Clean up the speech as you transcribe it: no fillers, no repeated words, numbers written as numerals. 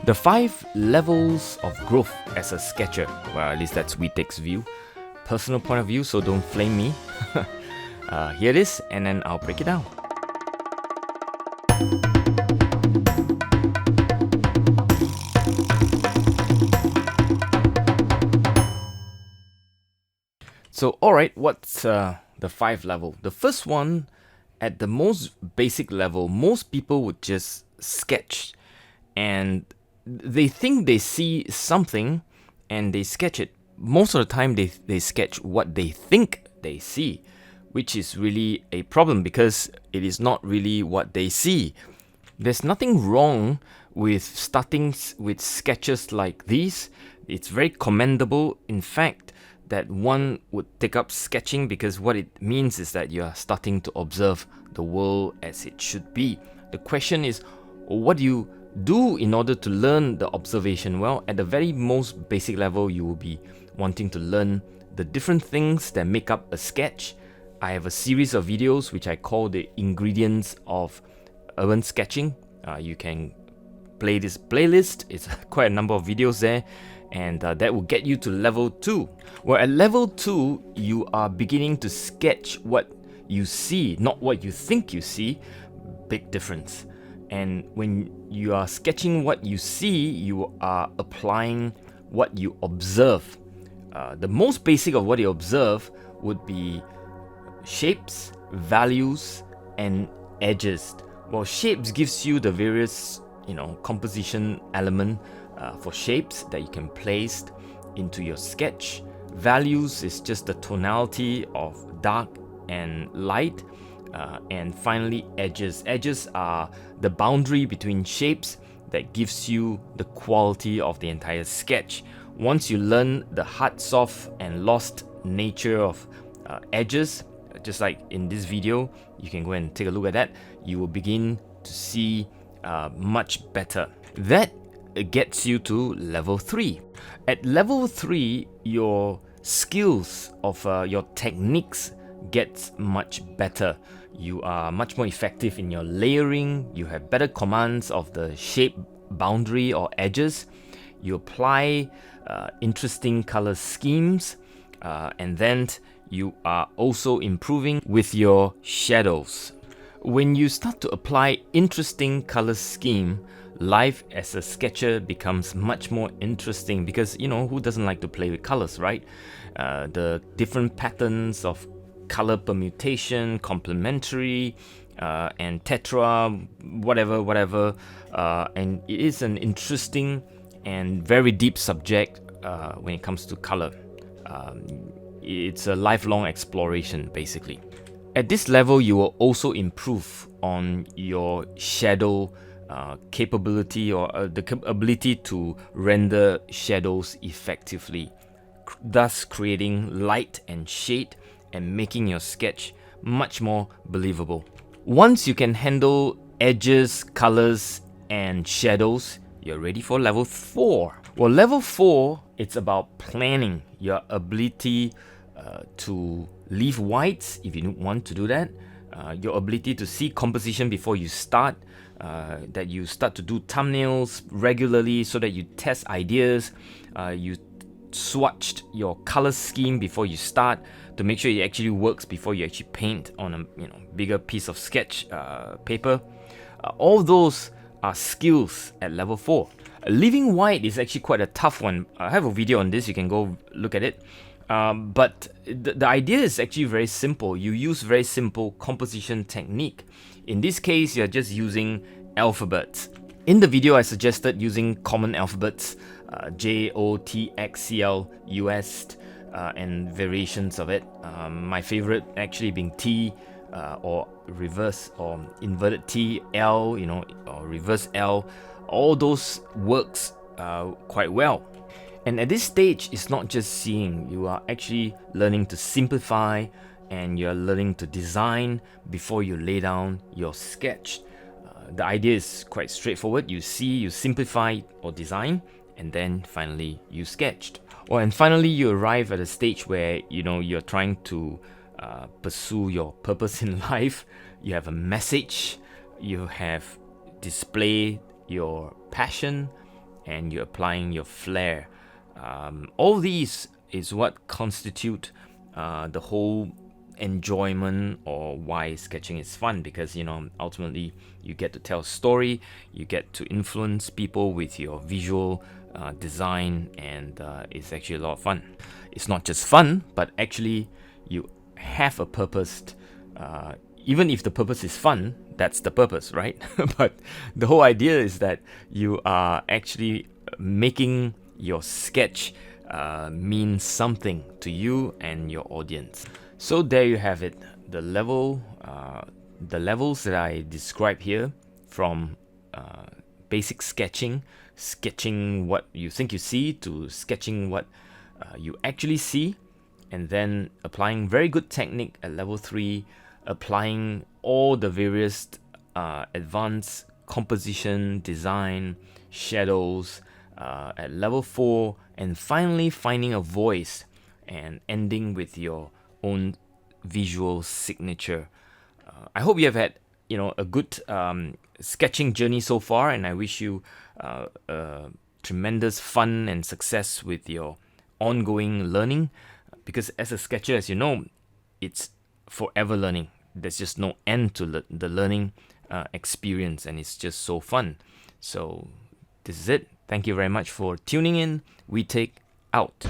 The 5 levels of growth as a sketcher. Well, at least that's Whee Teck's view. Personal point of view, so don't flame me. Here it is, and then I'll break it down. So, alright, what's the 5 level? The first one, at the most basic level, most people would just sketch, and they think they see something and they sketch it. Most of the time they sketch what they think they see, which is really a problem because it is not really what they see. There's nothing wrong with starting with sketches like these. It's very commendable, in fact, that one would take up sketching, because what it means is that you are starting to observe the world as it should be. The question is, what do you do in order to learn the observation? Well, at the very most basic level, you will be wanting to learn the different things that make up a sketch. I have a series of videos which I call the ingredients of urban sketching. You can play this playlist. It's quite a number of videos there, and that will get you to level 2. Well, at level 2, you are beginning to sketch what you see, not what you think you see. Big difference. And when you are sketching what you see, you are applying what you observe. The most basic of what you observe would be shapes, values, and edges. Well, shapes gives you the various, composition element for shapes that you can place into your sketch. Values is just the tonality of dark and light. And finally, edges. Edges are the boundary between shapes that gives you the quality of the entire sketch. Once you learn the hard, soft, and lost nature of edges, just like in this video, you can go and take a look at that, you will begin to see much better. That gets you to level 3. At level 3, your skills of your techniques gets much better. You are much more effective in your layering. You have better commands of the shape boundary or edges. You apply interesting color schemes, and then you are also improving with your shadows. When you start to apply interesting color scheme, life as a sketcher becomes much more interesting, because who doesn't like to play with colors, right? The different patterns of color permutation, complementary, and tetra, whatever, and it is an interesting and very deep subject when it comes to color. It's a lifelong exploration, basically. At this level, you will also improve on your shadow capability, or the ability to render shadows effectively, thus creating light and shade and making your sketch much more believable. Once you can handle edges, colors, and shadows, you're ready for level 4. Well, level 4, it's about planning, your ability to leave whites if you want to do that, your ability to see composition before you start, that you start to do thumbnails regularly so that you test ideas, you swatched your color scheme before you start to make sure it actually works before you actually paint on a bigger piece of sketch paper. All those are skills at level 4. Leaving white is actually quite a tough one. I have a video on this, you can go look at it. But the idea is actually very simple. You use very simple composition technique. In this case, you're just using alphabets. In the video, I suggested using common alphabets, JOTXCLUS, and variations of it. My favorite actually being T, or reverse or inverted T, L, or reverse L. All those works quite well. And at this stage, it's not just seeing, you are actually learning to simplify, and you're learning to design before you lay down your sketch. The idea is quite straightforward. You see, you simplify or design, and then finally you sketched. And finally you arrive at a stage where you're trying to pursue your purpose in life. You have a message, you have displayed your passion, and you're applying your flair. All these is what constitute the whole enjoyment, or why sketching is fun, because ultimately you get to tell a story, you get to influence people with your visual design, and it's actually a lot of fun. It's not just fun, but actually you have a purpose. Even if the purpose is fun, that's the purpose, right? But the whole idea is that you are actually making your sketch mean something to you and your audience. So there you have it, the levels that I describe here, from basic sketching what you think you see, to sketching what you actually see, and then applying very good technique at level 3, applying all the various advanced composition, design, shadows at level 4, and finally finding a voice and ending with your own visual signature. I hope you have had a good sketching journey so far, and I wish you tremendous fun and success with your ongoing learning, because as a sketcher, as you know, it's forever learning. There's just no end to the learning experience, and it's just so fun. So this is it. Thank you very much for tuning in. Whee Teck out.